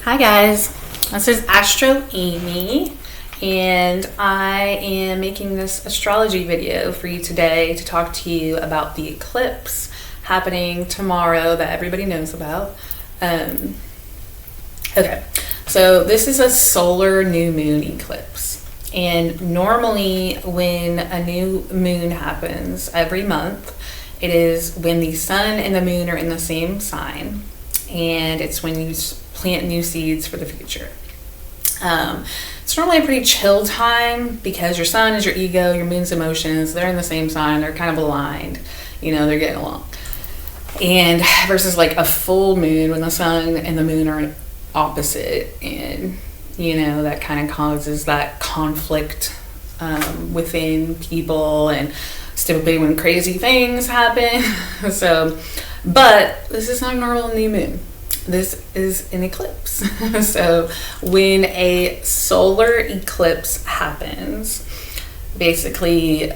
Hi guys, this is Astro Amy, and I am making this astrology video for you today to talk to you about the eclipse happening tomorrow that everybody knows about. Okay, so this is a solar new moon eclipse, and normally when a new moon happens every month, it is when the sun and the moon are in the same sign, and it's when you plant new seeds for the future. It's normally a pretty chill time because your sun is your ego, your moon's emotions. They're in the same sign. They're kind of aligned. They're getting along. And versus like a full moon when the sun and the moon are opposite, and that kind of causes that conflict within people, and it's typically when crazy things happen. But this is not a normal new moon. This is an eclipse. So when a solar eclipse happens, basically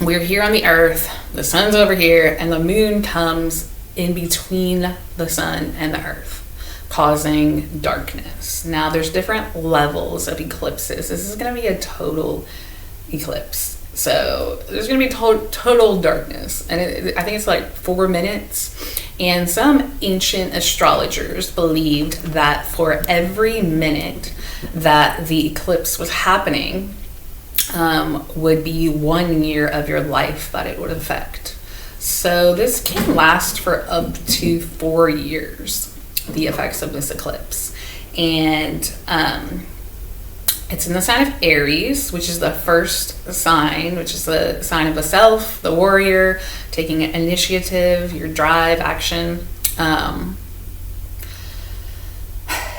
we're here on the earth, the sun's over here, and the moon comes in between the sun and the earth, causing darkness. Now there's different levels of eclipses. This is going to be a total eclipse. So there's going to be total darkness, and I think it's like 4 minutes. And some ancient astrologers believed that for every minute that the eclipse was happening would be 1 year of your life that it would affect. So this can last for up to 4 years, the effects of this eclipse. And it's in the sign of Aries, which is the first sign, which is the sign of the self, the warrior, taking initiative, your drive, action.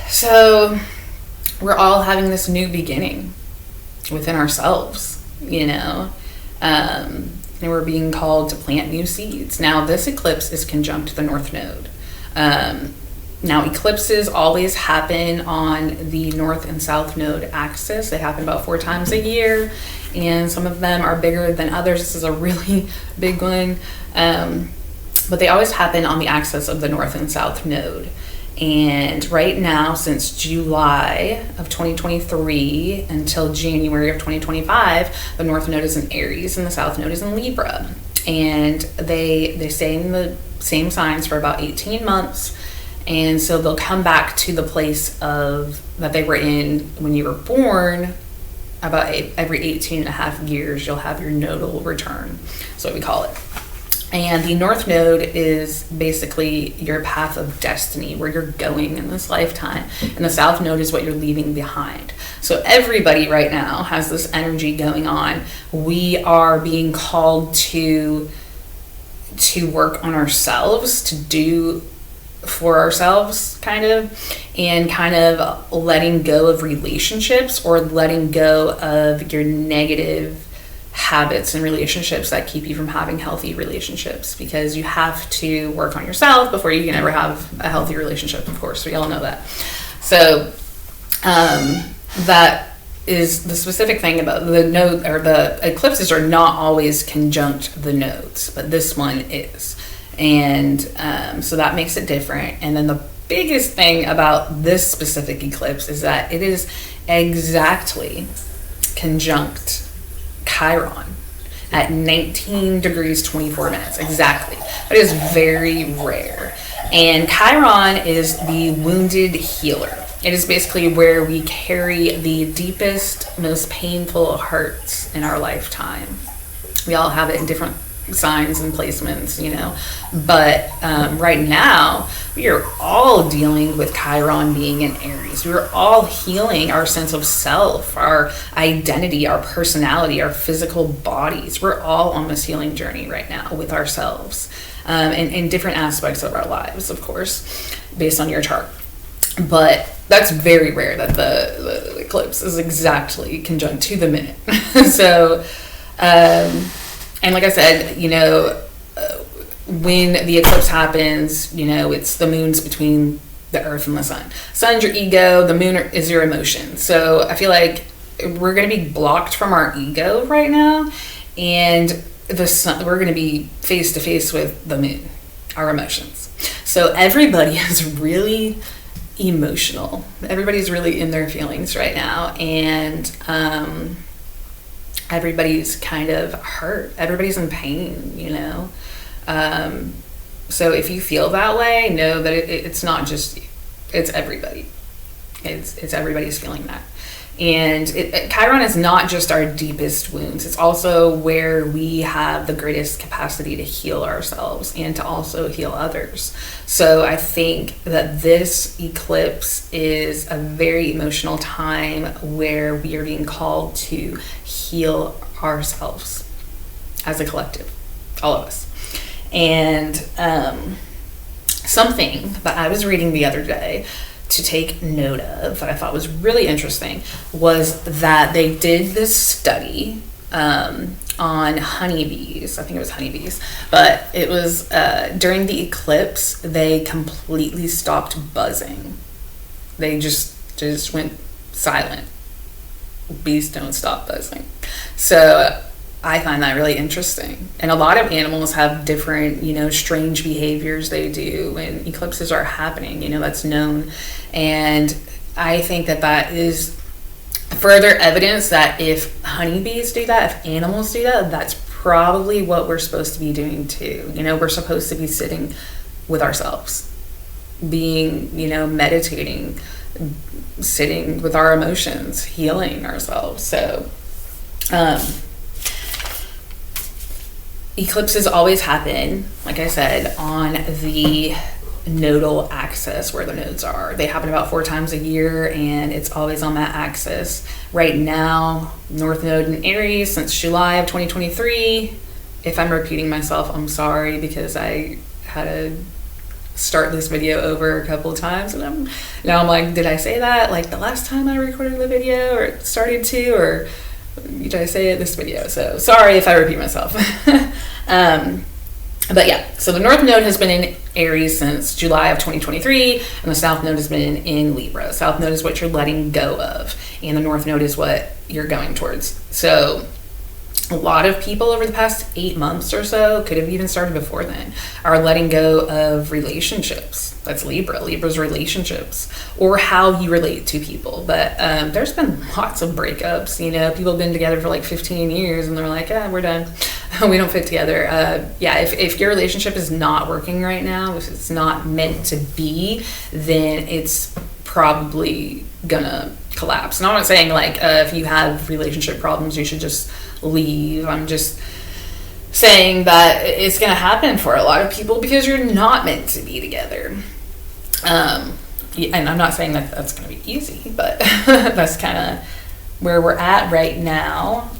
So we're all having this new beginning within ourselves, and we're being called to plant new seeds. Now, this eclipse is conjunct the North Node. Now, eclipses always happen on the North and South Node axis. They happen about 4 times a year, and some of them are bigger than others. This is a really big one, but they always happen on the axis of the North and South Node. And right now, since July of 2023 until January of 2025, the North Node is in Aries and the South Node is in Libra. And they stay in the same signs for about 18 months. And so they'll come back to the place that they were in when you were born. About every 18 and a half years, you'll have your nodal return. That's what we call it. And the North Node is basically your path of destiny, where you're going in this lifetime. And the South Node is what you're leaving behind. So everybody right now has this energy going on. We are being called to work on ourselves, to do for ourselves, and letting go of relationships, or letting go of your negative habits and relationships that keep you from having healthy relationships, because you have to work on yourself before you can ever have a healthy relationship. Of course, we all know that. So that is the specific thing about the node, or the eclipses are not always conjunct the nodes, but this one is. And so that makes it different. And then the biggest thing about this specific eclipse is that it is exactly conjunct Chiron at 19 degrees 24 minutes. Exactly. That is very rare. And Chiron is the wounded healer. It is basically where we carry the deepest, most painful hurts in our lifetime. We all have it in different signs and placements, but right now we are all dealing with Chiron being in Aries. We're all healing our sense of self, our identity, our personality, our physical bodies. We're all on this healing journey right now with ourselves, and in different aspects of our lives, of course, based on your chart. But that's very rare that the eclipse is exactly conjunct to the minute. So and like I said, when the eclipse happens, it's the moon's between the earth and the sun. Sun's your ego, the moon is your emotion. So I feel like we're going to be blocked from our ego right now, and the sun, we're going to be face to face with the moon, our emotions. So everybody is really emotional. Everybody's really in their feelings right now, and everybody's kind of hurt. Everybody's in pain, you know. So if you feel that way, know that it's not just you. It's everybody. It's everybody's feeling that. And Chiron is not just our deepest wounds. It's also where we have the greatest capacity to heal ourselves and to also heal others. So I think that this eclipse is a very emotional time where we are being called to heal ourselves as a collective, all of us. And something that I was reading the other day to take note of that I thought was really interesting was that they did this study on honeybees. I think it was honeybees, but it was during the eclipse, they completely stopped buzzing. They just went silent. Bees don't stop buzzing. So I find that really interesting. And a lot of animals have different, strange behaviors they do when eclipses are happening, that's known. And I think that is further evidence that if honeybees do that, if animals do that, that's probably what we're supposed to be doing too. We're supposed to be sitting with ourselves, being, meditating, sitting with our emotions, healing ourselves. So, eclipses always happen, like I said, on the nodal axis where the nodes are. They happen about 4 times a year, and it's always on that axis. Right now, North Node in Aries since July of 2023. If I'm repeating myself, I'm sorry, because I had to start this video over a couple of times, and now I'm like, did I say that like the last time I recorded the video, or started to, or did I say it this video? So sorry if I repeat myself. But yeah, so the North Node has been in Aries since July of 2023, and the South Node has been in Libra. South Node is what you're letting go of, and the North Node is what you're going towards. So a lot of people over the past 8 months or so, could have even started before then, are letting go of relationships. That's Libra. Libra's relationships, or how you relate to people. But there's been lots of breakups. People have been together for like 15 years, and they're like, we're done. We don't fit together. If your relationship is not working right now, if it's not meant to be, then it's probably gonna collapse. And I'm not saying like if you have relationship problems, you should just leave. I'm just saying that it's going to happen for a lot of people because you're not meant to be together. And I'm not saying that that's going to be easy, but that's kind of where we're at right now.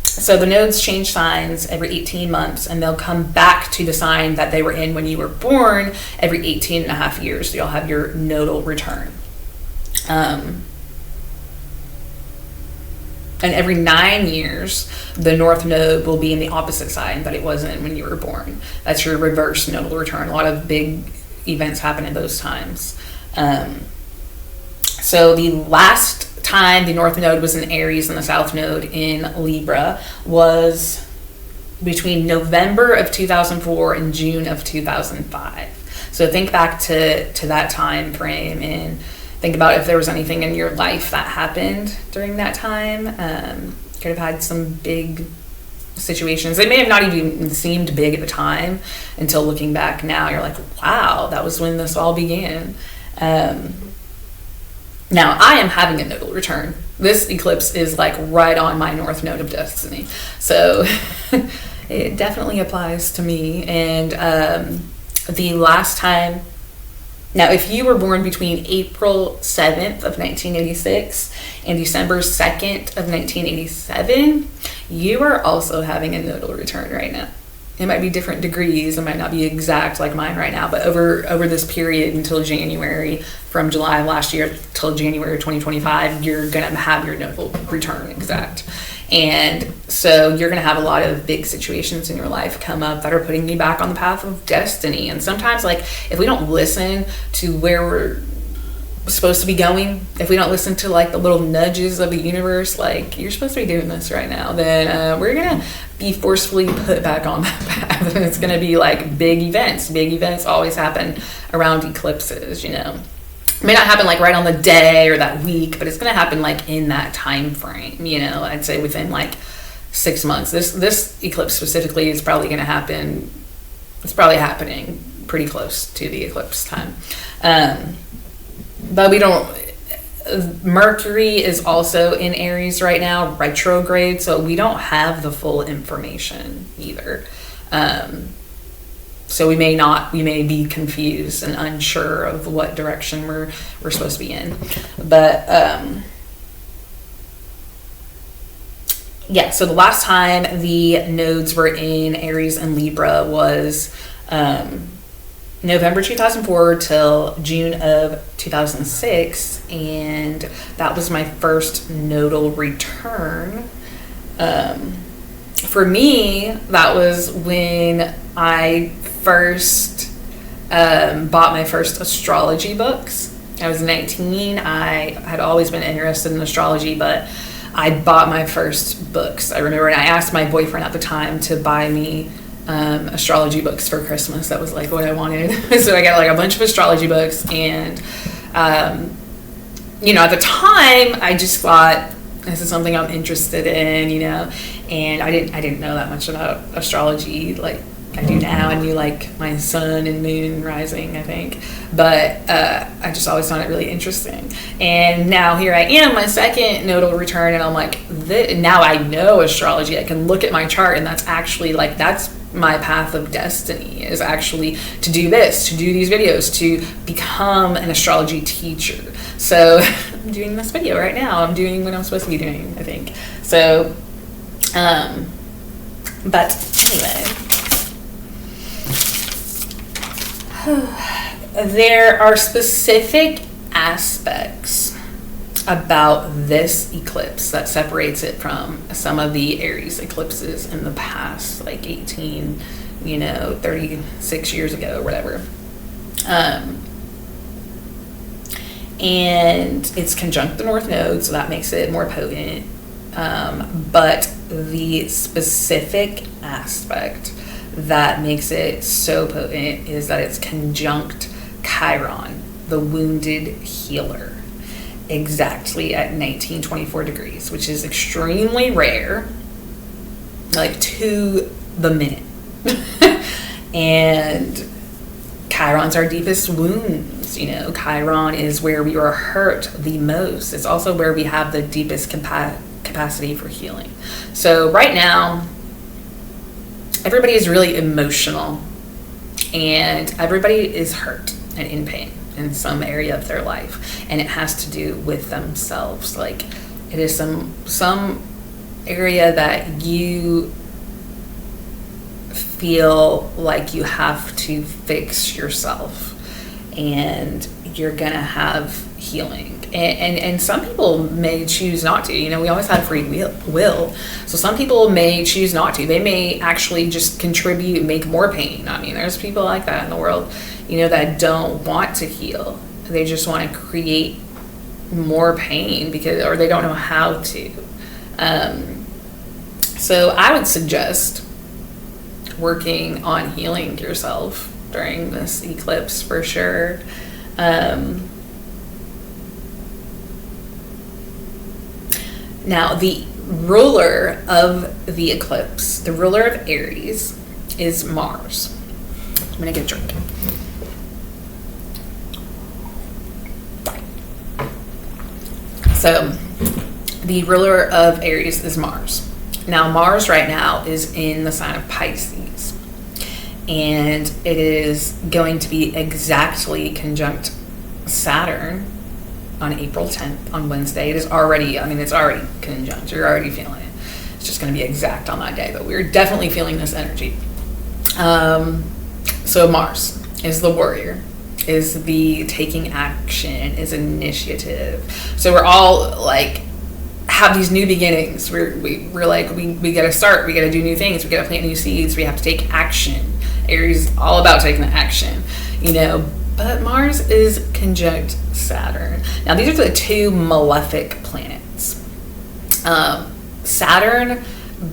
So the nodes change signs every 18 months, and they'll come back to the sign that they were in when you were born every 18 and a half years. So you'll have your nodal return. And every 9 years, the North Node will be in the opposite sign that it was in when you were born. That's your reverse nodal return. A lot of big events happen in those times. So the last time the North Node was in Aries and the South Node in Libra was between November of 2004 and June of 2005. So think back to that time frame and think about if there was anything in your life that happened during that time. Could have had some big situations. They may have not even seemed big at the time until looking back now. You're like, wow, that was when this all began. Now, I am having a nodal return. This eclipse is like right on my North Node of Destiny. So it definitely applies to me. And the last time, now if you were born between April 7th of 1986 and December 2nd of 1987, you are also having a nodal return right now. It might be different degrees. It might not be exact like mine right now, but over this period until January, from July of last year till January of 2025, you're going to have your nodal return exact. And so you're going to have a lot of big situations in your life come up that are putting you back on the path of destiny. And sometimes, like, if we don't listen to where we're supposed to be going, if we don't listen to like the little nudges of the universe, like, you're supposed to be doing this right now, then we're gonna be forcefully put back on that path. And it's going to be like big events. Big events always happen around eclipses, you know. It may not happen like right on the day or that week, but it's going to happen like in that time frame, you know. I'd say within like 6 months. This eclipse specifically is probably going to happen. It's probably happening pretty close to the eclipse time. But we don't. Mercury is also in Aries right now, retrograde, so we don't have the full information either. So we may be confused and unsure of what direction we're supposed to be in. But yeah, so the last time the nodes were in Aries and Libra was November 2004 till June of 2006, and that was my first nodal return. For me, that was when I first bought my first astrology books. I was 19. I had always been interested in astrology, but I bought my first books. I remember, and I asked my boyfriend at the time to buy me astrology books for Christmas. That was like what I wanted. So I got like a bunch of astrology books, and you know, at the time I just thought this is something I'm interested in, you know, and I didn't know that much about astrology like I do now. I knew like my sun and moon rising, I think, but I just always found it really interesting. And now here I am, my second nodal return, and I'm like, now I know astrology. I can look at my chart, and that's actually like, that's my path of destiny, is actually to do this, to do these videos, to become an astrology teacher. So I'm doing this video right now. I'm doing what I'm supposed to be doing, I think. So, but anyway, there are specific aspects about this eclipse that separates it from some of the Aries eclipses in the past, like 36 years ago or whatever. And it's conjunct the North Node, so that makes it more potent. But the specific aspect that makes it so potent is that it's conjunct Chiron, the wounded healer, exactly at 1924 degrees, which is extremely rare, like to the minute. And Chiron's our deepest wounds, you know. Chiron is where we are hurt the most. It's also where we have the deepest capacity for healing. So right now, everybody is really emotional, and everybody is hurt and in pain in some area of their life, and it has to do with themselves. Like, it is some area that you feel like you have to fix yourself, and you're gonna have healing. And some people may choose not to. You know, we always have free will. So some people may choose not to. They may actually just contribute, make more pain. I mean, there's people like that in the world, you know, that don't want to heal. They just want to create more pain or they don't know how to. So I would suggest working on healing yourself during this eclipse for sure. Now, the ruler of the eclipse, the ruler of Aries, is Mars. I'm gonna get a drink. So, the ruler of Aries is Mars. Now, Mars right now is in the sign of Pisces, and it is going to be exactly conjunct Saturn on April 10th, on Wednesday. It's already conjunct. You're already feeling it. It's just going to be exact on that day, but we're definitely feeling this energy. So Mars is the warrior, is the taking action, is initiative. So we're all like, have these new beginnings. We're like, we got to start. We got to do new things. We got to plant new seeds. We have to take action. Aries is all about taking action, you know. But Mars is conjunct Saturn. Now, these are the two malefic planets. Saturn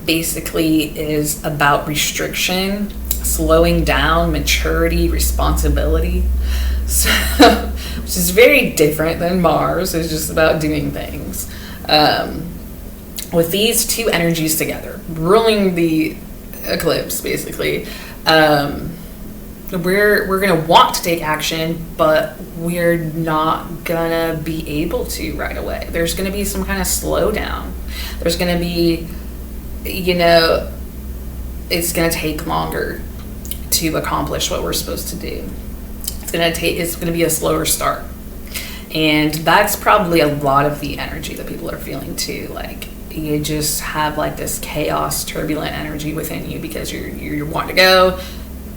basically is about restriction, slowing down, maturity, responsibility. So, which is very different than Mars. It's just about doing things. With these two energies together, ruling the eclipse, basically, we're gonna want to take action, but we're not gonna be able to right away. There's gonna be some kind of slowdown. There's gonna be, it's gonna take longer to accomplish what we're supposed to do. It's gonna be a slower start, and that's probably a lot of the energy that people are feeling too. Like, you just have like this chaos, turbulent energy within you because you're wanting to go,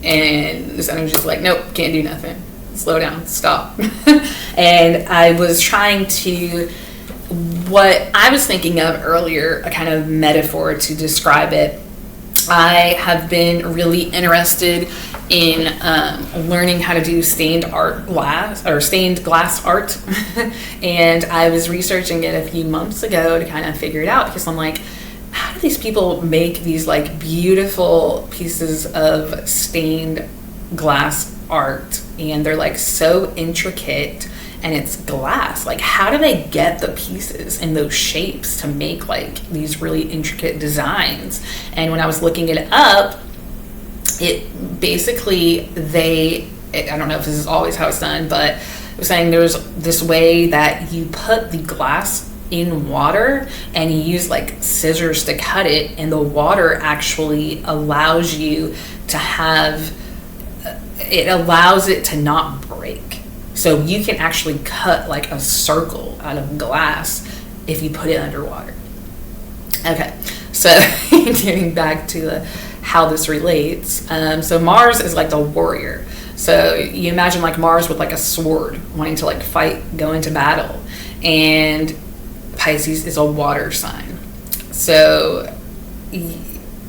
and this energy is like, nope, can't do nothing. Slow down, stop. And I was trying to, what I was thinking of earlier, a kind of metaphor to describe it. I have been really interested in learning how to do stained glass art. And I was researching it a few months ago to kind of figure it out, because I'm like, how do these people make these like beautiful pieces of stained glass art, and they're like so intricate, and it's glass. Like, how do they get the pieces and those shapes to make like these really intricate designs? And when I was looking it up, it basically, I don't know if this is always how it's done, but it was saying there's this way that you put the glass in water and you use like scissors to cut it, and the water actually allows you to allows it to not break. So you can actually cut like a circle out of glass if you put it underwater. Okay, so getting back to how this relates. So Mars is like the warrior. So you imagine like Mars with like a sword, wanting to like fight, go into battle. And Pisces is a water sign. So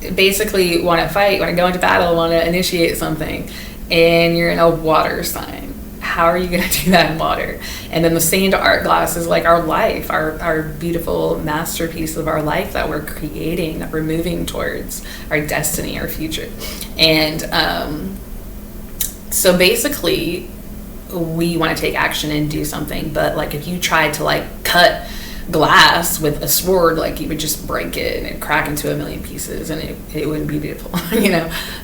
basically, want to fight, want to go into battle, want to initiate something, and you're in a water sign. How are you going to do that in water? And then the stained art glass is like our life, our beautiful masterpiece of our life that we're creating, that we're moving towards, our destiny, our future. And so basically, we want to take action and do something. But like, if you tried to like cut glass with a sword, like, you would just break it and it'd crack into a million pieces, and it wouldn't be beautiful.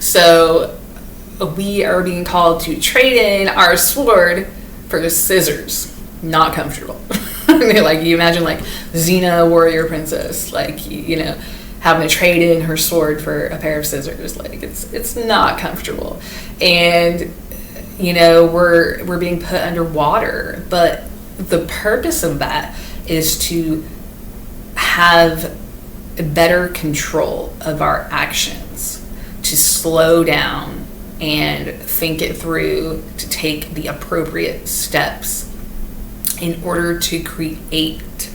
So we are being called to trade in our sword for scissors. Not comfortable. Like, you imagine like Xena, warrior princess, like, having to trade in her sword for a pair of scissors. Like, it's not comfortable. And we're being put underwater, but the purpose of that is to have better control of our actions, to slow down and think it through, to take the appropriate steps in order to create,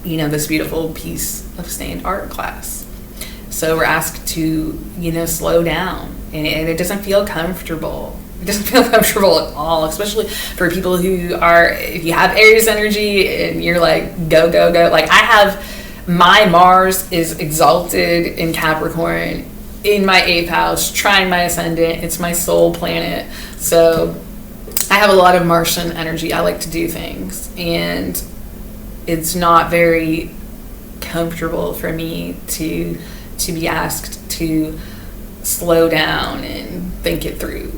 this beautiful piece of stained art glass. So we're asked to, slow down, and it doesn't feel comfortable. It doesn't feel comfortable at all, especially for people who are, if you have Aries energy and you're like, go, go, go. Like, my Mars is exalted in Capricorn, in my 8th house, trying my ascendant. It's my soul planet. So I have a lot of Martian energy. I like to do things, and it's not very comfortable for me to be asked to slow down and think it through.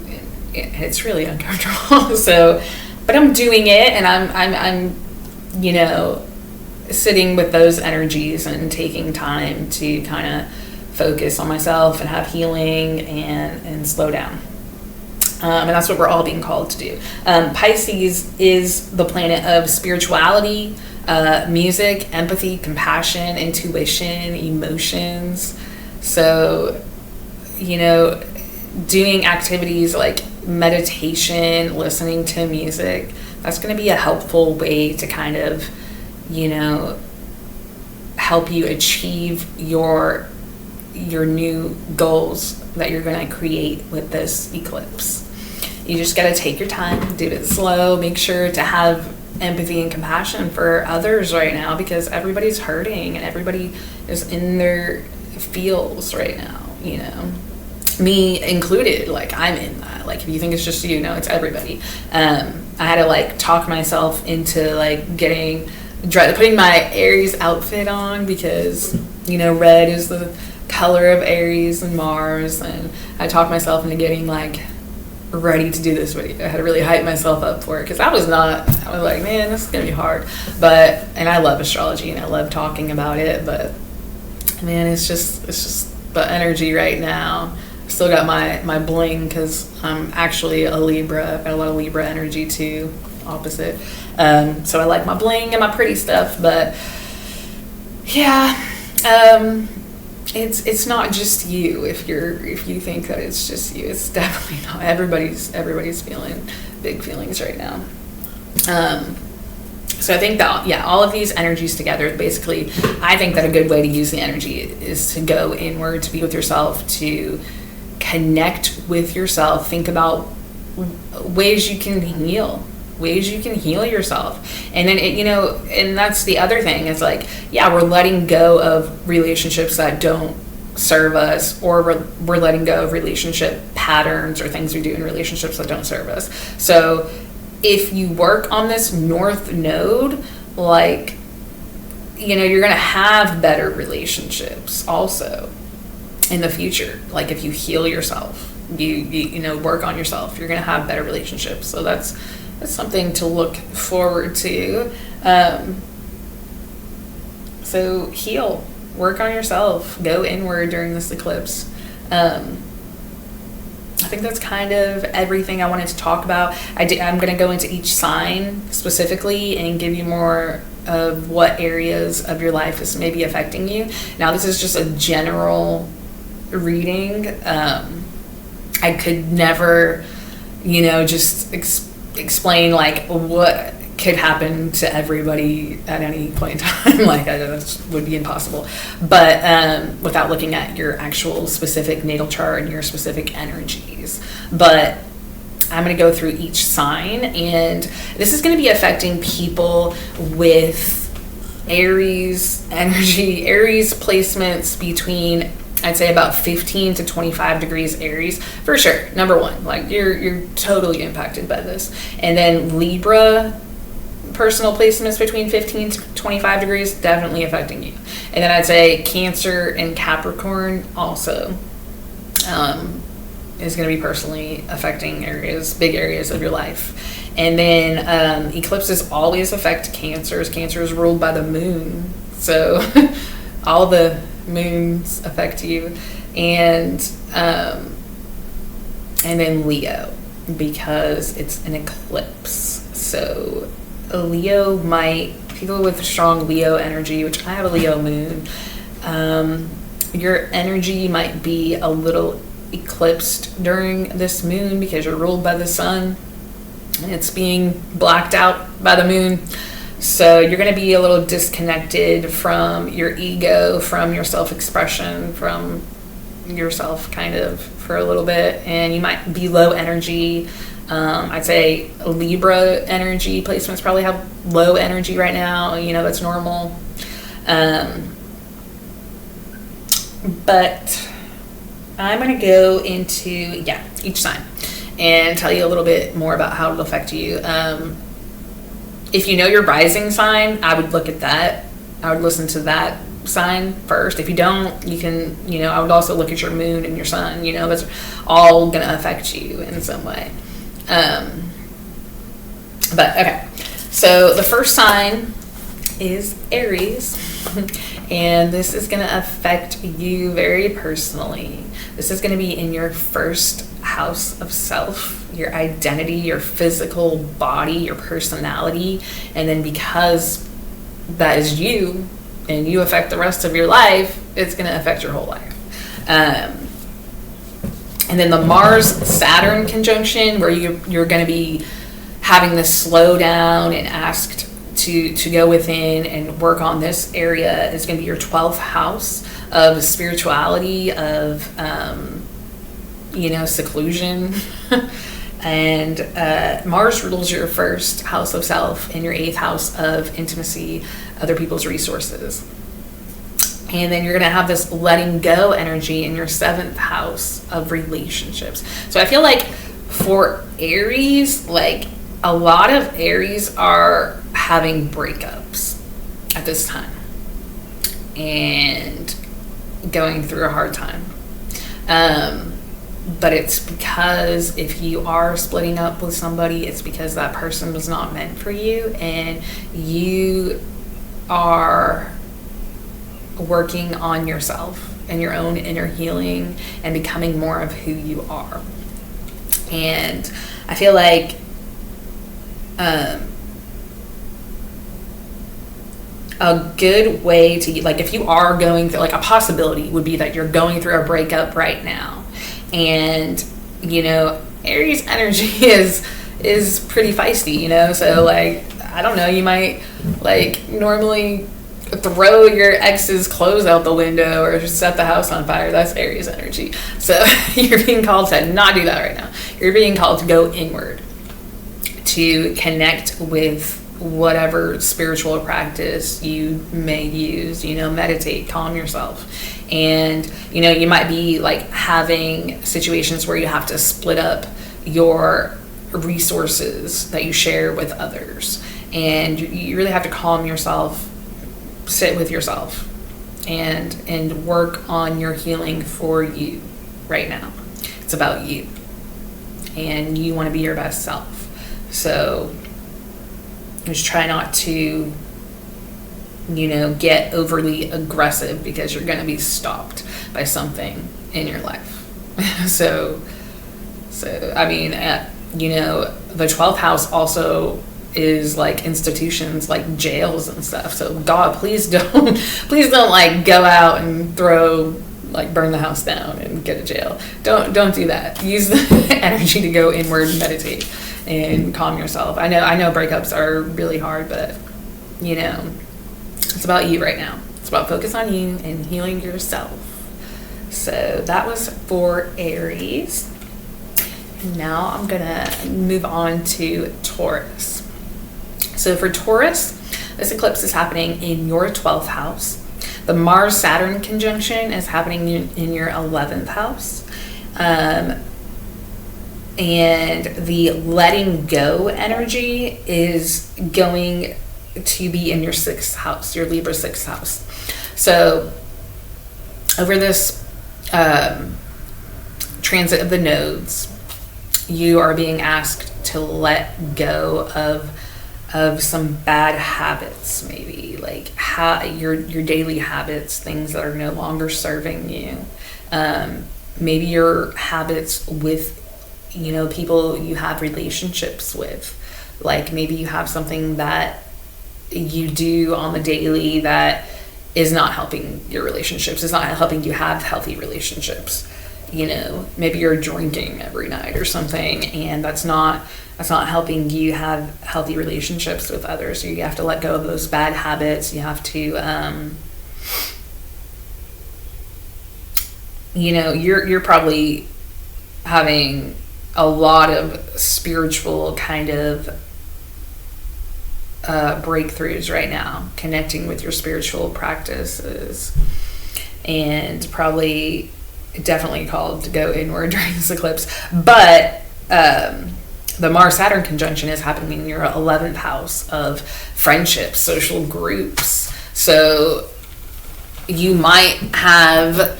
And it's really uncomfortable. So, but I'm doing it, and I'm sitting with those energies and taking time to kind of focus on myself and have healing and slow down. And that's what we're all being called to do. Pisces is the planet of spirituality, music, empathy, compassion, intuition, emotions. So, doing activities like meditation, listening to music, that's going to be a helpful way to kind of, help you achieve your new goals that you're going to create with this eclipse. You just got to take your time, do it slow, make sure to have empathy and compassion for others right now, because everybody's hurting and everybody is in their feels right now, you know, me included. Like, I'm in that. Like, if you think it's just you, no, it's everybody. I had to like talk myself into like putting my Aries outfit on, because, you know, red is the color of Aries and Mars, and I talked myself into getting like ready to do this video. I had to really hype myself up for it, because I was like, man, this is gonna be hard. And I love astrology and I love talking about it, but man, it's just the energy right now. Still got my bling, because I'm actually a Libra. I've got a lot of Libra energy too, opposite. So I like my bling and my pretty stuff, but yeah, it's not just you. If you think that it's just you, it's definitely not. Everybody's feeling big feelings right now. So I think that, yeah, all of these energies together, basically, I think that a good way to use the energy is to go inward, to be with yourself, to connect with yourself. Think about ways you can heal yourself. And then, and that's the other thing. It's like, yeah, we're letting go of relationships that don't serve us, or we're letting go of relationship patterns or things we do in relationships that don't serve us. So if you work on this North Node, like, you're going to have better relationships also in the future. Like, if you heal yourself, you work on yourself, you're going to have better relationships. So that's something to look forward to. So heal, work on yourself, go inward during this eclipse. I think that's kind of everything I wanted to talk about. I'm going to go into each sign specifically and give you more of what areas of your life is maybe affecting you. Now, this is just a general reading. I could never, just explain like what could happen to everybody at any point in time. Like, that would be impossible. But without looking at your actual specific natal chart and your specific energies. But I'm going to go through each sign, and this is going to be affecting people with Aries energy, Aries placements between, I'd say, about 15 to 25 degrees Aries, for sure. Number one, like, you're totally impacted by this. And then Libra personal placements between 15 to 25 degrees, definitely affecting you. And then I'd say Cancer and Capricorn also is going to be personally affecting big areas of your life. And then eclipses always affect Cancers. Cancer is ruled by the moon, so all the moons affect you. And then Leo, because it's an eclipse. So people with strong Leo energy, which I have a Leo moon, your energy might be a little eclipsed during this moon, because you're ruled by the sun and it's being blacked out by the moon. So you're going to be a little disconnected from your ego, from your self-expression, from yourself kind of for a little bit, and you might be low energy. I'd say Libra energy placements probably have low energy right now. That's normal. But I'm going to go into, each sign and tell you a little bit more about how it'll affect you. If you know your rising sign, I would look at that. I would listen to that sign first. If you don't, you can, I would also look at your moon and your sun. That's all going to affect you in some way. But okay, so the first sign is Aries, and this is going to affect you very personally. This is going to be in your first house of self, your identity, your physical body, your personality. And then because that is you and you affect the rest of your life, it's going to affect your whole life. And then the Mars-Saturn conjunction, where you're going to be having this slow down and asked to go within and work on this area, is going to be your 12th house of spirituality, of seclusion. And Mars rules your first house of self and your 8th house of intimacy, other people's resources. And then you're going to have this letting go energy in your 7th house of relationships. So I feel like for Aries, like a lot of Aries are having breakups at this time and going through a hard time. But it's because if you are splitting up with somebody, it's because that person was not meant for you, and you are working on yourself and your own inner healing and becoming more of who you are. And I feel like a good way to, like, if you are going through, like, a possibility would be that you're going through a breakup right now, and Aries energy is pretty feisty, so like, I don't know, you might like normally throw your ex's clothes out the window or set the house on fire. That's Aries energy. So you're being called to not do that right now. You're being called to go inward, to connect with whatever spiritual practice you may use, meditate, calm yourself. And, you might be like having situations where you have to split up your resources that you share with others. And you really have to calm yourself, sit with yourself, and work on your healing for you right now. It's about you. And you want to be your best self. So just try not to get overly aggressive, because you're going to be stopped by something in your life. so I mean, the 12th house also is like institutions, like jails and stuff. So God, please don't like go out and burn the house down and get a jail. Don't do that. Use the energy to go inward and meditate and calm yourself. I know breakups are really hard, but it's about you right now. It's about focus on you and healing yourself. So that was for Aries. And now I'm gonna move on to Taurus. So for Taurus, this eclipse is happening in your 12th house. The Mars-Saturn conjunction is happening in your 11th house. And the letting go energy is going to be in your 6th house, your Libra 6th house. So over this transit of the nodes, you are being asked to let go of some bad habits, maybe like your daily habits, things that are no longer serving you. Maybe your habits with people you have relationships with. Like maybe you have something that you do on the daily that is not helping your relationships, is not helping you have healthy relationships. Maybe you're drinking every night or something, and that's not helping you have healthy relationships with others. So you have to let go of those bad habits. You have to you're probably having a lot of spiritual kind of breakthroughs right now, connecting with your spiritual practices, and probably definitely called to go inward during this eclipse. But the Mars-Saturn conjunction is happening in your 11th house of friendships, social groups. So you might have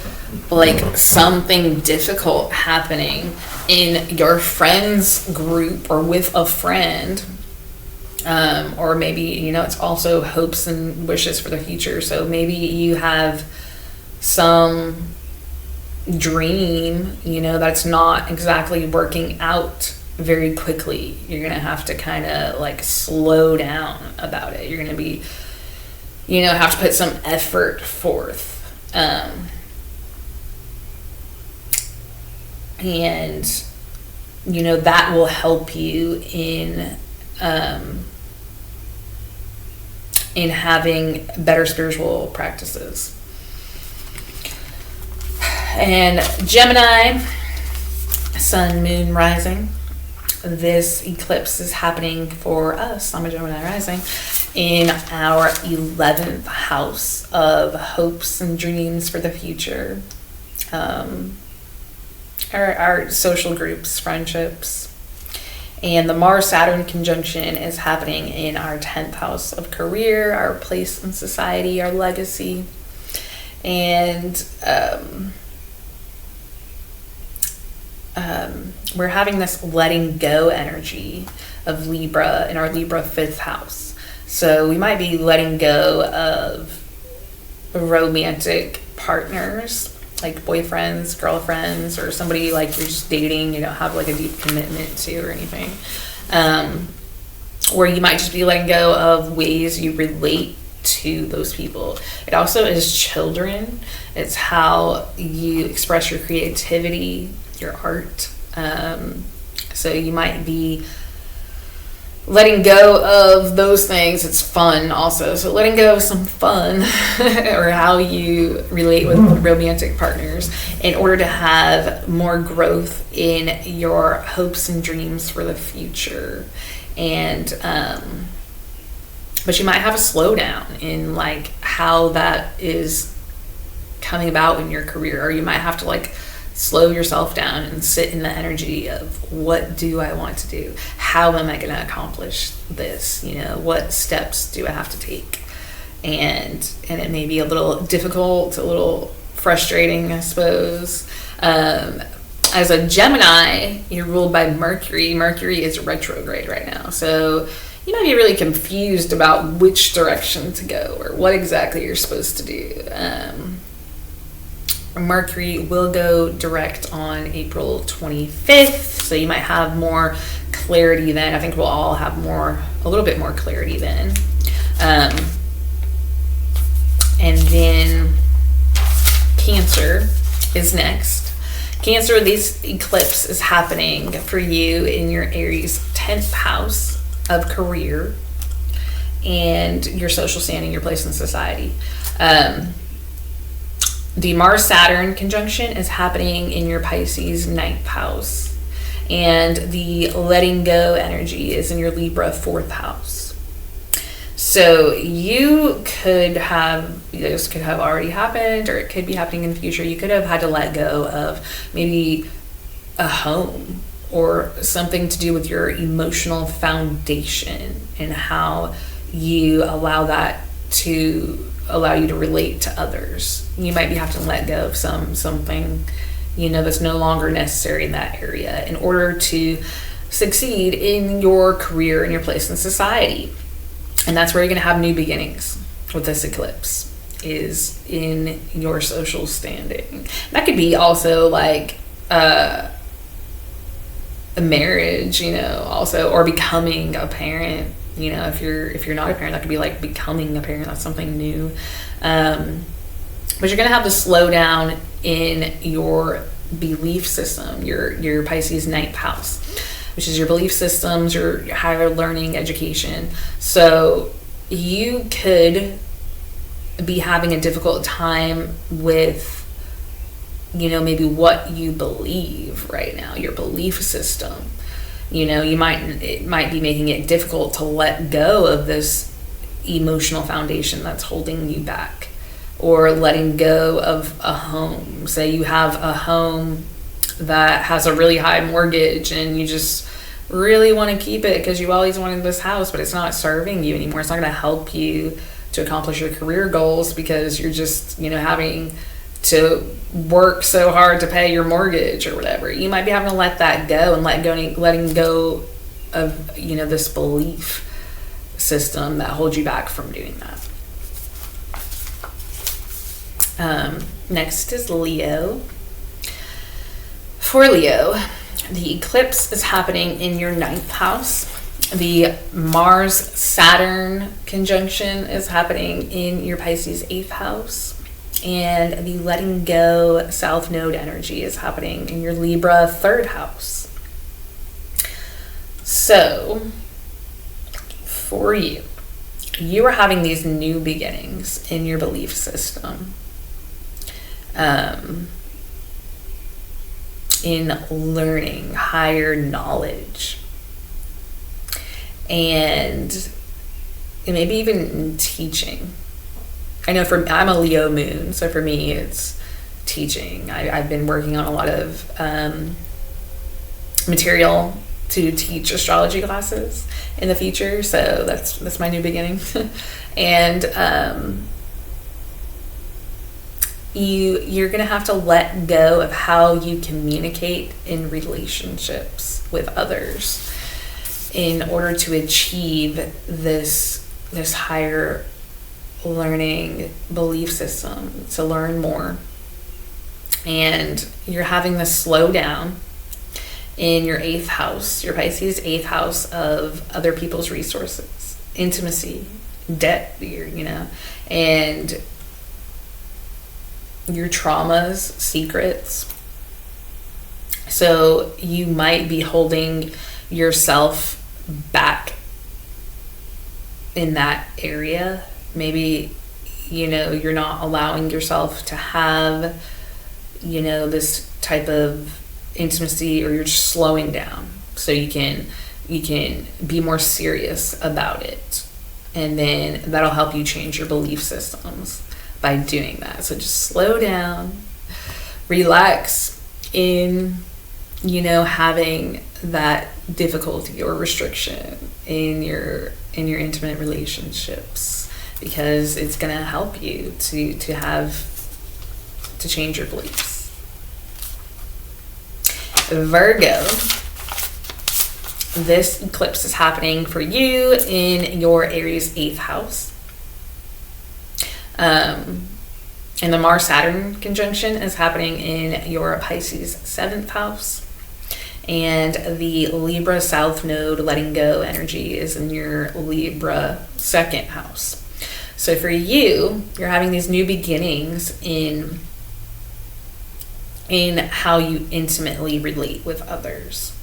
like something difficult happening in your friends group or with a friend. Or maybe, it's also hopes and wishes for the future. So maybe you have some dream, that's not exactly working out very quickly. You're going to have to kind of like slow down about it. You're going to be, have to put some effort forth. And, that will help you in having better spiritual practices. And Gemini, Sun, Moon, Rising. this eclipse is happening for us. I'm a Gemini rising in our 11th house of hopes and dreams for the future. Our social groups, friendships. And the Mars-Saturn conjunction is happening in our 10th house of career, our place in society, our legacy. And we're having this letting go energy of Libra in our Libra 5th house. So we might be letting go of romantic partners, like boyfriends, girlfriends, or somebody like you're just dating, you don't have like a deep commitment to or anything. Or you might just be letting go of ways you relate to those people. It also is children. It's how you express your creativity, your art. So you might be letting go of those things. It's fun also. So letting go of some fun or how you relate with romantic partners in order to have more growth in your hopes and dreams for the future. And but you might have a slowdown in like how that is coming about in your career, or you might have to like slow yourself down and sit in the energy of what do I want to do? How am I going to accomplish this? You know, what steps do I have to take? And it may be a little difficult, a little frustrating, I suppose. As a Gemini, you're ruled by Mercury. Mercury is retrograde right now. So you might be really confused about which direction to go or what exactly you're supposed to do. Mercury will go direct on April 25th, so you might have more clarity then. I think we'll all have a little bit more clarity then. And then Cancer is next. Cancer, this eclipse is happening for you in your Aries 10th house of career and your social standing, your place in society. The Mars-Saturn conjunction is happening in your Pisces 9th house. And the letting go energy is in your Libra 4th house. So this could have already happened, or it could be happening in the future. You could have had to let go of maybe a home or something to do with your emotional foundation and how you allow that to allow you to relate to others. You might be having to let go of something, you know, that's no longer necessary in that area in order to succeed in your career and your place in society. And that's where you're going to have new beginnings with this eclipse, is in your social standing. That could be also like a marriage, you know, also, or becoming a parent. You know, if you're not a parent, that could be like becoming a parent. That's something new. But you're going to have to slow down in your belief system, your Pisces 9th house, which is your belief systems, your higher learning, education. So you could be having a difficult time with, you know, maybe what you believe right now, your belief system. You know, it might be making it difficult to let go of this emotional foundation that's holding you back, or letting go of a home. Say you have a home that has a really high mortgage and you just really want to keep it because you always wanted this house, but it's not serving you anymore. It's not going to help you to accomplish your career goals because you're just, you know, having to work so hard to pay your mortgage or whatever. You might be having to let that go and letting go of, you know, this belief system that holds you back from doing that. Next is Leo. For Leo, the eclipse is happening in your 9th house. The Mars-Saturn conjunction is happening in your Pisces 8th house. And the letting go South Node energy is happening in your Libra 3rd house. So, for you are having these new beginnings in your belief system. In learning higher knowledge. and maybe even teaching. I know I'm a Leo moon, so for me it's teaching. I've been working on a lot of material to teach astrology classes in the future, so that's my new beginning. And you're gonna have to let go of how you communicate in relationships with others in order to achieve this higher learning belief system, to learn more. And you're having to slow down in your 8th house, your Pisces 8th house, of other people's resources, intimacy, debt, and your traumas, secrets. So you might be holding yourself back in that area. Maybe, you're not allowing yourself to have, this type of intimacy, or you're just slowing down so you can be more serious about it. And then that'll help you change your belief systems by doing that. So just slow down, relax in, having that difficulty or restriction in your intimate relationships, because it's going to help you to change your beliefs. Virgo, this eclipse is happening for you in your Aries 8th house. And the Mars-Saturn conjunction is happening in your Pisces 7th house. And the Libra South Node letting go energy is in your Libra 2nd house. So for you're having these new beginnings in how you intimately relate with others.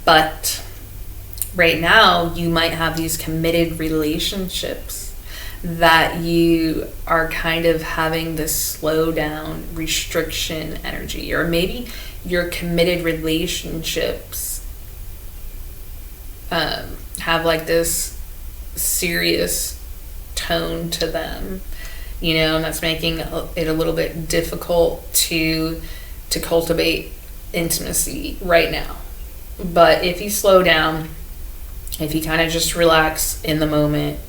But right now you might have these committed relationships that you are kind of having this slow down restriction energy, or maybe your committed relationships have like this serious tone to them, and that's making it a little bit difficult to cultivate intimacy right now. But if you slow down, if you kind of just relax in the moment,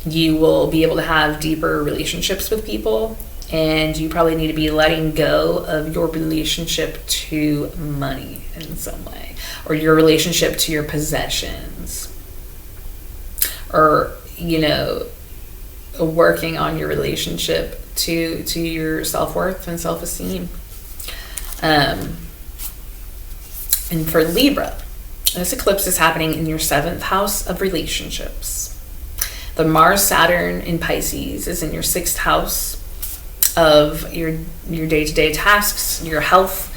you will be able to have deeper relationships with people. And you probably need to be letting go of your relationship to money in some way, or your relationship to your possessions, or working on your relationship to your self-worth and self-esteem. And for Libra, this eclipse is happening in your 7th house of relationships. The Mars-Saturn in Pisces is in your 6th house of your day-to-day tasks, your health,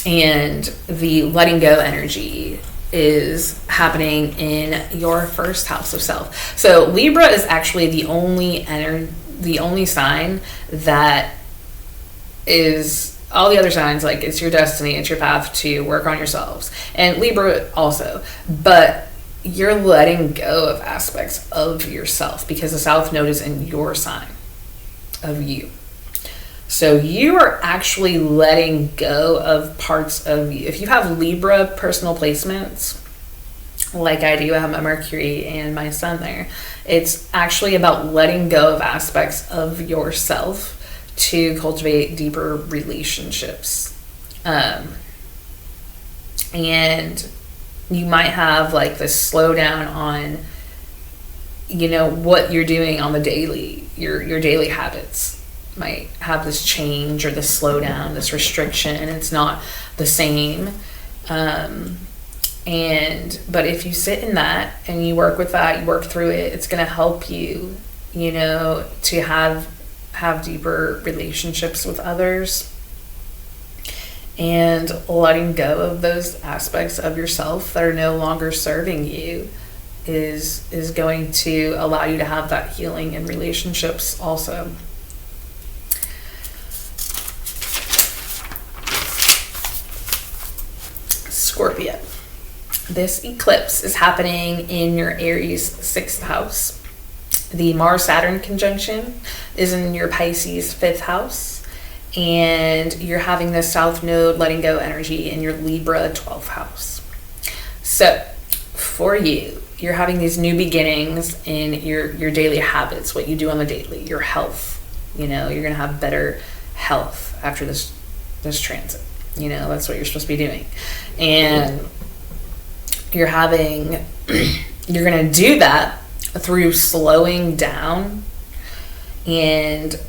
and the letting go energy is happening in your 1st house of self. So Libra is actually the only sign that is, all the other signs, like, it's your destiny, it's your path to work on yourselves, and Libra also, but you're letting go of aspects of yourself because the South Node is in your sign of you. So you are actually letting go of parts of you. If you have Libra personal placements, like I do, I have my Mercury and my Sun there, it's actually about letting go of aspects of yourself to cultivate deeper relationships. And you might have like this slowdown on, what you're doing on the daily, your daily habits might have this change or this slowdown, this restriction, and it's not the same. But if you sit in that and you work with that, you work through it, it's going to help you, to have deeper relationships with others, and letting go of those aspects of yourself that are no longer serving you is going to allow you to have that healing in relationships also. Scorpio, this eclipse is happening in your Aries 6th house. The Mars-Saturn conjunction is in your Pisces 5th house. And you're having the South Node letting go energy in your Libra 12th house. So for you, you're having these new beginnings in your daily habits, what you do on the daily, your health. You're going to have better health after this transit. That's what you're supposed to be doing. And you're going to do that through slowing down and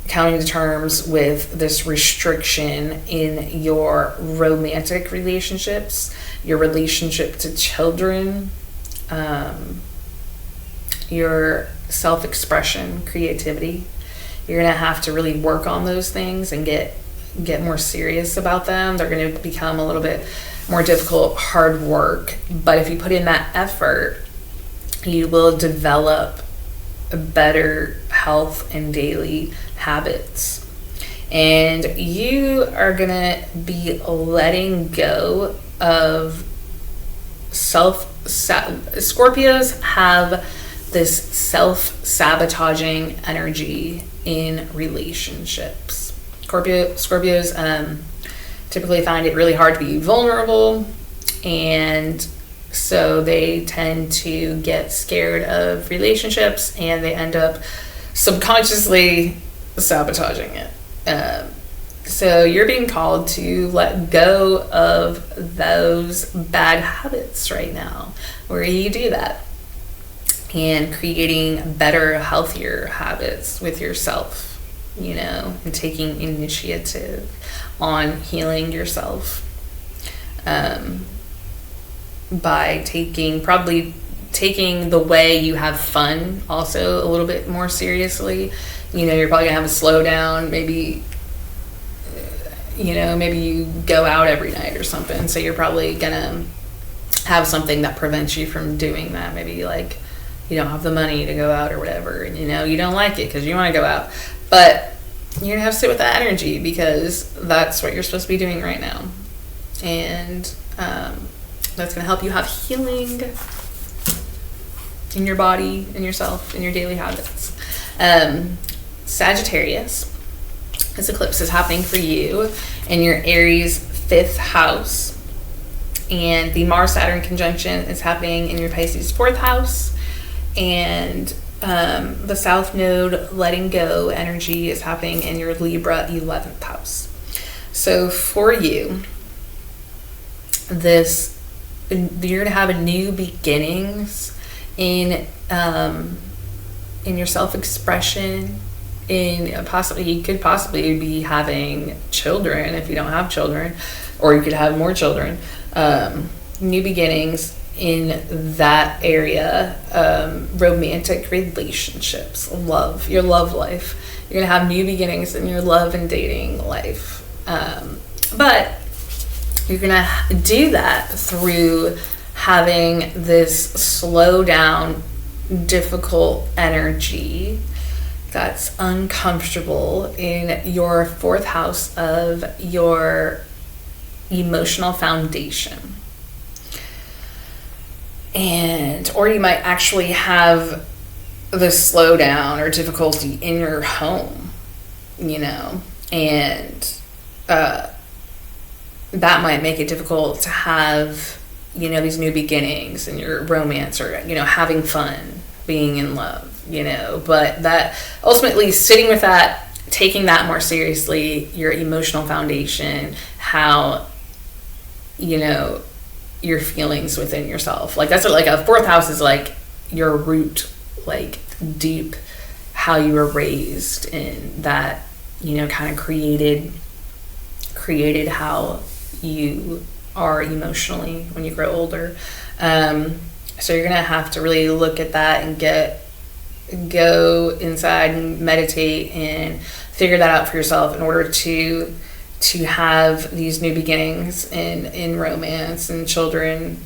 coming to terms with this restriction in your romantic relationships, your relationship to children, your self-expression, creativity. You're going to have to really work on those things and get more serious about them. They're going to become a little bit more difficult, hard work. But if you put in that effort, you will develop a better health and daily habits. And you are going to be letting go of Scorpios have this self-sabotaging energy in relationships. Scorpios typically find it really hard to be vulnerable, and so they tend to get scared of relationships and they end up subconsciously sabotaging it. So you're being called to let go of those bad habits right now, where you do that, and creating better, healthier habits with yourself, and taking initiative on healing yourself. By taking the way you have fun also a little bit more seriously. You're probably gonna have a slowdown, maybe you go out every night or something, so you're probably gonna have something that prevents you from doing that. Maybe like you don't have the money to go out or whatever, and you don't like it because you want to go out, but you're gonna have to sit with that energy because that's what you're supposed to be doing right now. And that's going to help you have healing in your body, in yourself, in your daily habits. Sagittarius, this eclipse is happening for you in your Aries 5th house. And the Mars-Saturn conjunction is happening in your Pisces 4th house. And the South Node letting go energy is happening in your Libra 11th house. So for you, you're gonna have a new beginnings in your self-expression. You could possibly be having children if you don't have children, or you could have more children. New beginnings in that area. Romantic relationships, your love life. You're gonna have new beginnings in your love and dating life. But you're going to do that through having this slow down, difficult energy that's uncomfortable in your 4th house of your emotional foundation. Or you might actually have this slowdown or difficulty in your home, and that might make it difficult to have, these new beginnings in your romance, or, having fun, being in love, but that ultimately sitting with that, taking that more seriously, your emotional foundation, how, your feelings within yourself. Like that's like a 4th house is like your root, like deep, how you were raised, and that, kind of created how you are emotionally when you grow older. So you're gonna have to really look at that and go inside and meditate and figure that out for yourself in order to have these new beginnings in romance and children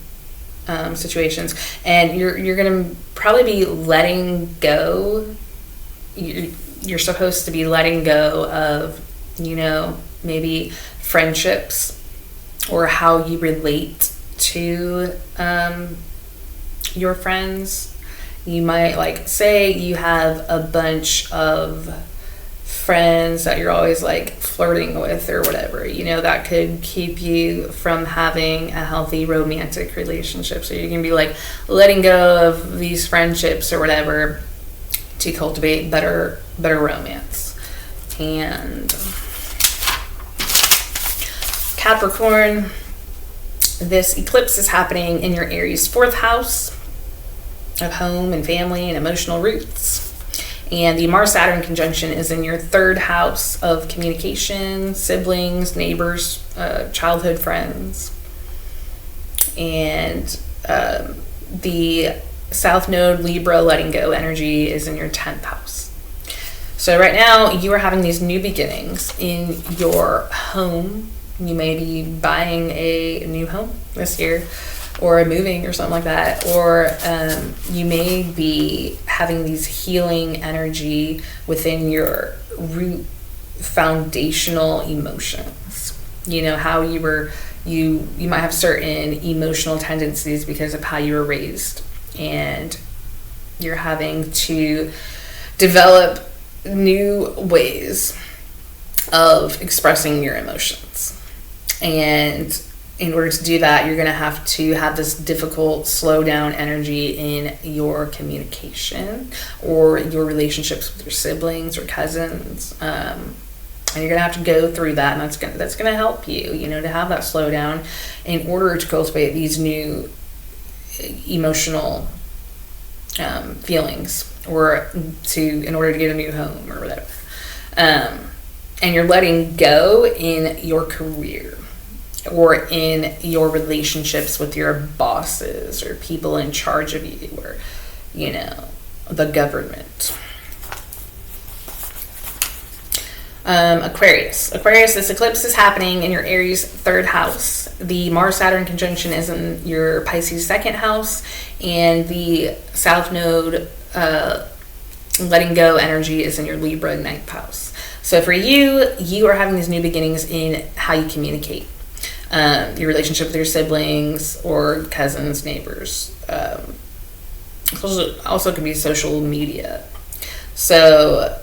situations. And you're gonna probably be letting go. You're supposed to be letting go of, maybe friendships or how you relate to your friends. You might, like, say you have a bunch of friends that you're always like flirting with or whatever, that could keep you from having a healthy romantic relationship. So you can be like letting go of these friendships or whatever to cultivate better romance. And Capricorn, this eclipse is happening in your Aries 4th house of home and family and emotional roots. And the Mars-Saturn conjunction is in your 3rd house of communication, siblings, neighbors, childhood friends. And the South Node Libra letting go energy is in your 10th house. So right now you are having these new beginnings in your home. You may be buying a new home this year, or moving or something like that, or you may be having these healing energy within your root foundational emotions. How you might have certain emotional tendencies because of how you were raised, and you're having to develop new ways of expressing your emotions. And in order to do that, you're going to have this difficult slow down energy in your communication or your relationships with your siblings or cousins. And you're going to have to go through that, and that's going to help you, to have that slow down in order to cultivate these new emotional feelings, or in order to get a new home or whatever. And you're letting go in your career, or in your relationships with your bosses or people in charge of you, or the government. Aquarius, this eclipse is happening in your Aries 3rd house. The Mars-Saturn conjunction is in your Pisces 2nd house, and the South Node letting go energy is in your Libra 9th house. So for you are having these new beginnings in how you communicate. Your relationship with your siblings or cousins, neighbors. Also can be social media. So,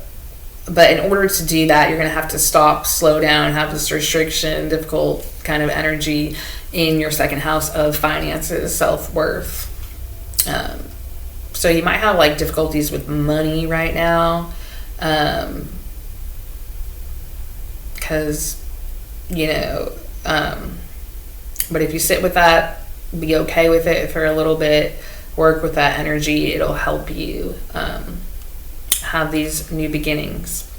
but in order to do that, you're going to have to stop, slow down, have this restriction, difficult kind of energy in your 2nd house of finances, self-worth. So you might have like difficulties with money right now. Because, but if you sit with that, be okay with it for a little bit, work with that energy, it'll help you have these new beginnings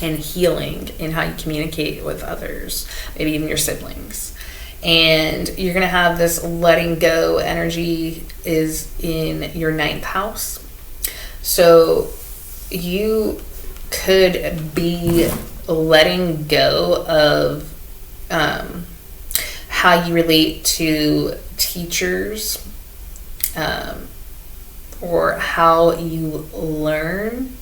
and healing in how you communicate with others, maybe even your siblings. And you're going to have this letting go energy is in your 9th house. So you could be letting go of how you relate to teachers, or how you learn,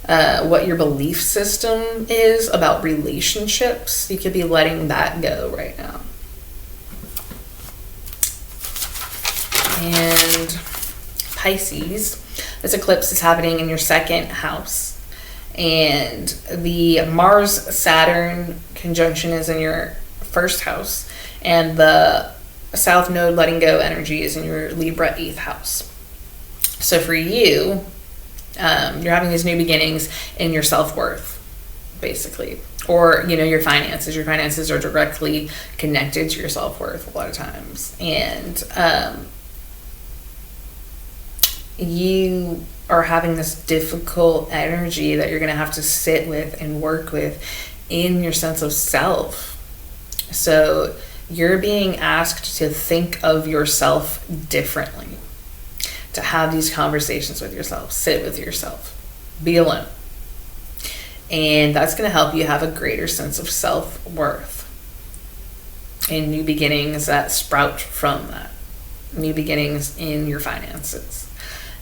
what your belief system is about relationships. You could be letting that go right now. And Pisces, this eclipse is happening in your 2nd house. And the Mars-Saturn conjunction is in your 1st house. And the South Node letting go energy is in your Libra 8th house. So for you, you're having these new beginnings in your self-worth, basically. Or, your finances. Your finances are directly connected to your self-worth a lot of times. And you are having this difficult energy that you're going to have to sit with and work with in your sense of self. So you're being asked to think of yourself differently, to have these conversations with yourself, sit with yourself, be alone. And that's going to help you have a greater sense of self-worth and new beginnings that sprout from that, new beginnings in your finances.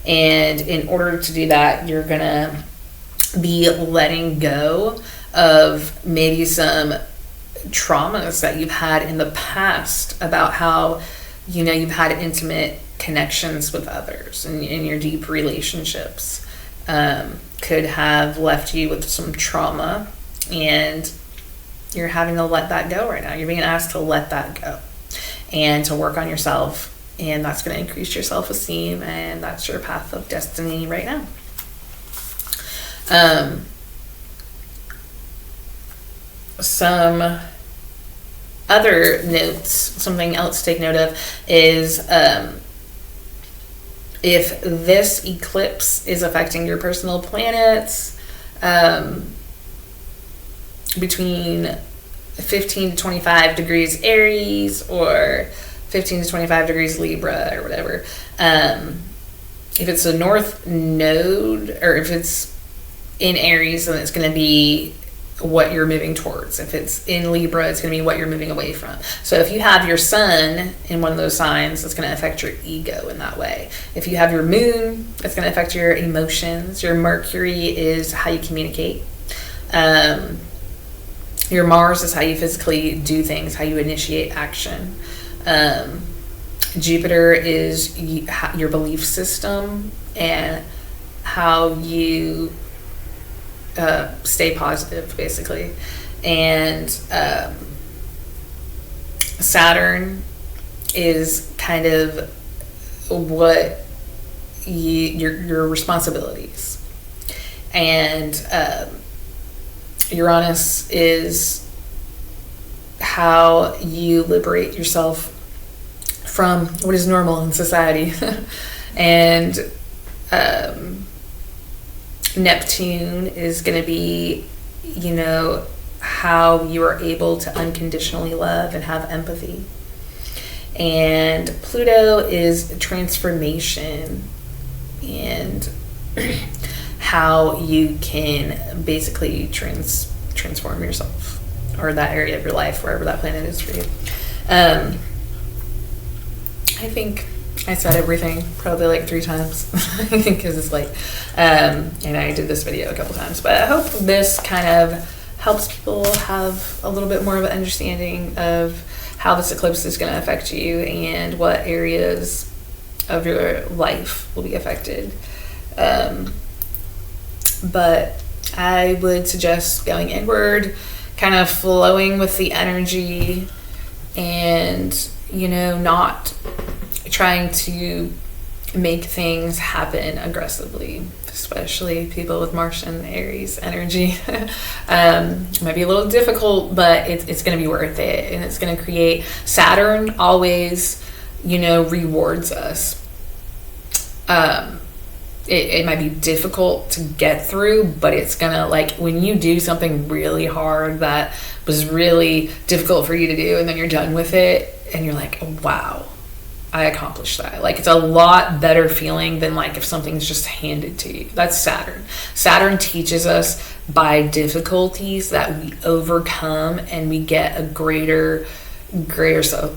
And in order to do that, you're going to be letting go of maybe some traumas that you've had in the past about how, you've had intimate connections with others and in your deep relationships, could have left you with some trauma, and you're having to let that go right now. You're being asked to let that go and to work on yourself, and that's going to increase your self-esteem, and that's your path of destiny right now. Some other notes, something else to take note of is if this eclipse is affecting your personal planets between 15 to 25 degrees Aries or 15 to 25 degrees Libra or whatever, if it's a north node, or if it's in Aries, then it's going to be what you're moving towards. If it's in Libra, it's going to be what you're moving away from. So if you have your sun in one of those signs, it's going to affect your ego in that way. If you have your moon, it's going to affect your emotions. Your Mercury is how you communicate. Your Mars is how you physically do things, how you initiate action. Jupiter is your belief system and how you stay positive, basically. And Saturn is kind of what your responsibilities. And Uranus is how you liberate yourself from what is normal in society. And Neptune is going to be, how you are able to unconditionally love and have empathy. And Pluto is transformation and how you can basically transform yourself, or that area of your life, wherever that planet is for you. I think I said everything probably like 3 times because it's late. And I did this video a couple times, but I hope this kind of helps people have a little bit more of an understanding of how this eclipse is going to affect you and what areas of your life will be affected. But I would suggest going inward, kind of flowing with the energy, and not trying to make things happen aggressively, especially people with Martian Aries energy. It might be a little difficult, but it's going to be worth it, and it's going to create. Saturn always, rewards us. It might be difficult to get through, but it's gonna, like, when you do something really hard that was really difficult for you to do, and then you're done with it, and you're like, oh, wow, I accomplished that. Like, it's a lot better feeling than like if something's just handed to you. That's Saturn. Saturn teaches us by difficulties that we overcome, and we get a greater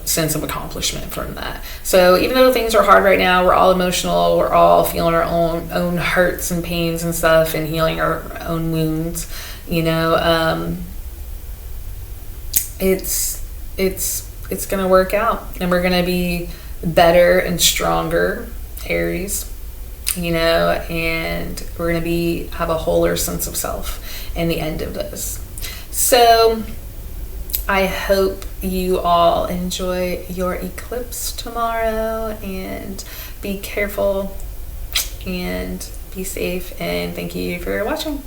sense of accomplishment from that. So even though things are hard right now, we're all emotional, we're all feeling our own hurts and pains and stuff, and healing our own wounds, it's gonna work out, and we're gonna be better and stronger, Aries, and we're gonna have a wholer sense of self in the end of this. So I hope you all enjoy your eclipse tomorrow, and be careful and be safe, and thank you for watching.